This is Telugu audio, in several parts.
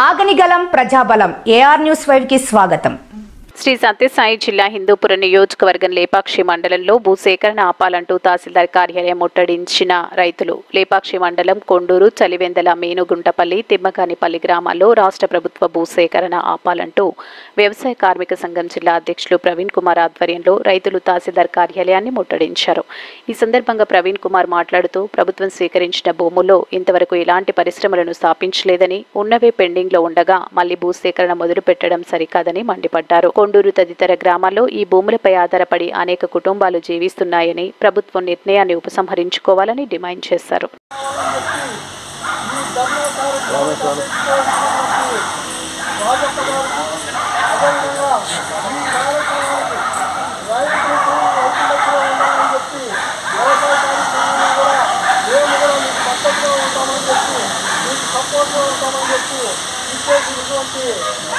ఆగనిగలం ప్రజాబలం ఏఆర్ న్యూస్ 5 కి స్వాగతం. శ్రీ సత్యసాయి జిల్లా హిందూపురం నియోజకవర్గం లేపాక్షి మండలంలో భూసేకరణ ఆపాలంటూ తహసీల్దార్ కార్యాలయం ముట్టడించిన రైతులు. లేపాక్షి మండలం కొండూరు, చలివెందల, మేనుగుంటపల్లి, తిమ్మకానిపల్లి గ్రామాల్లో రాష్ట్ర ప్రభుత్వ భూసేకరణ ఆపాలంటూ వ్యవసాయ కార్మిక సంఘం జిల్లా అధ్యక్షులు ప్రవీణ్ కుమార్ ఆధ్వర్యంలో రైతులు తహసీల్దార్ కార్యాలయాన్ని ముట్టడించారు. ఈ సందర్భంగా ప్రవీణ్ కుమార్ మాట్లాడుతూ ప్రభుత్వం స్వీకరించిన భూముల్లో ఇంతవరకు ఎలాంటి పరిశ్రమలను స్థాపించలేదని, ఉన్నవే పెండింగ్ లో ఉండగా మళ్లీ భూసేకరణ మొదలు పెట్టడం సరికాదని మండిపడ్డారు. కొండూరు తదితర గ్రామాల్లో ఈ భూములపై ఆధారపడి అనేక కుటుంబాలు జీవిస్తున్నాయని ప్రభుత్వం నిర్ణయాన్ని ఉపసంహరించుకోవాలని డిమాండ్ చేశారు.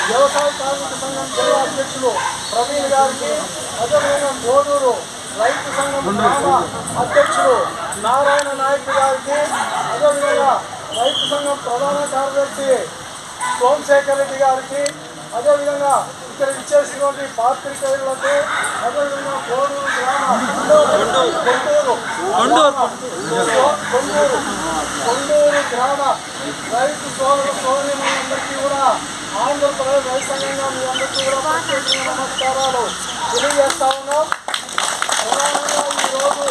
వ్యవసాయ కార్మిక సంఘం జిల్లా అధ్యక్షులు ప్రవీణ్ గారికి, అదేవిధంగా గోడూరు రైతు సంఘం గ్రామ అధ్యక్షులు నారాయణ నాయక్ గారికి, అదేవిధంగా రైతు సంఘం ప్రధాన కార్యదర్శి సోమశేఖర్ రెడ్డి గారికి, అదేవిధంగా ఇక్కడ ఇచ్చేసినటువంటి పాత్రికేయులకు, అదేవిధంగా గోడూరు గ్రామ కొండూరు గ్రామ రైతు సోదరులందరికీ కూడా ఆంధ్రప్రదేశ్ రైతు సంఘంగా మీ అందరికీ కూడా ప్రత్యేకంగా నమస్కారాలు తెలియజేస్తా ఉన్నాం. ప్రధానంగా ఈరోజు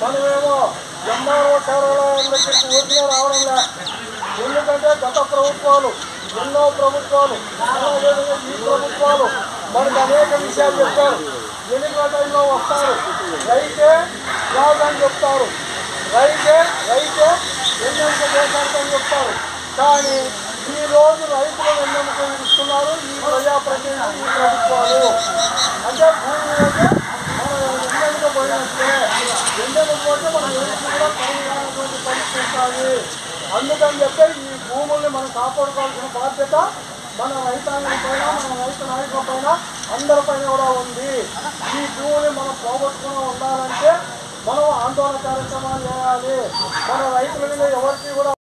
మనమేమో ఎంఆర్ఓ కార్యాలయాలకి ఊరిగా రావడం లే. ఎందుకంటే గత ప్రభుత్వాలు, ఎన్నో ప్రభుత్వాలు, అదేవిధంగా ఈ ప్రభుత్వాలు మనకు అనేక విషయాలు చెప్పారు. ఎన్నికల టైంలో వస్తారు, రైతే రాదని చెప్తారు, రైతే ఎన్నెంత చేశారని చెప్తారు. కానీ ఈరోజు రైతులు వెన్నెముక ఇస్తున్నారు ఈ ప్రజాప్రతినిధులు, ఈ ప్రభుత్వాలు. అంటే భూమి అంటే మనం వెన్నెముక పోయినట్లే, వెన్నెముక పోతే మనం ఎవరికి కూడా పరిగణటువంటి పరిస్థితి ఉంటుంది. అందుకని చెప్పి ఈ భూముల్ని మనం కాపాడుకోవాల్సిన బాధ్యత మన రైతాంగం పైన, మన రైతు నాయకుల పైన, అందరిపైన కూడా ఉంది. ఈ భూమిని మనం పోగొట్టుకుని ఉండాలంటే మనం ఆందోళన కార్యక్రమాలు చేయాలి. మన రైతుల మీద ఎవరికి కూడా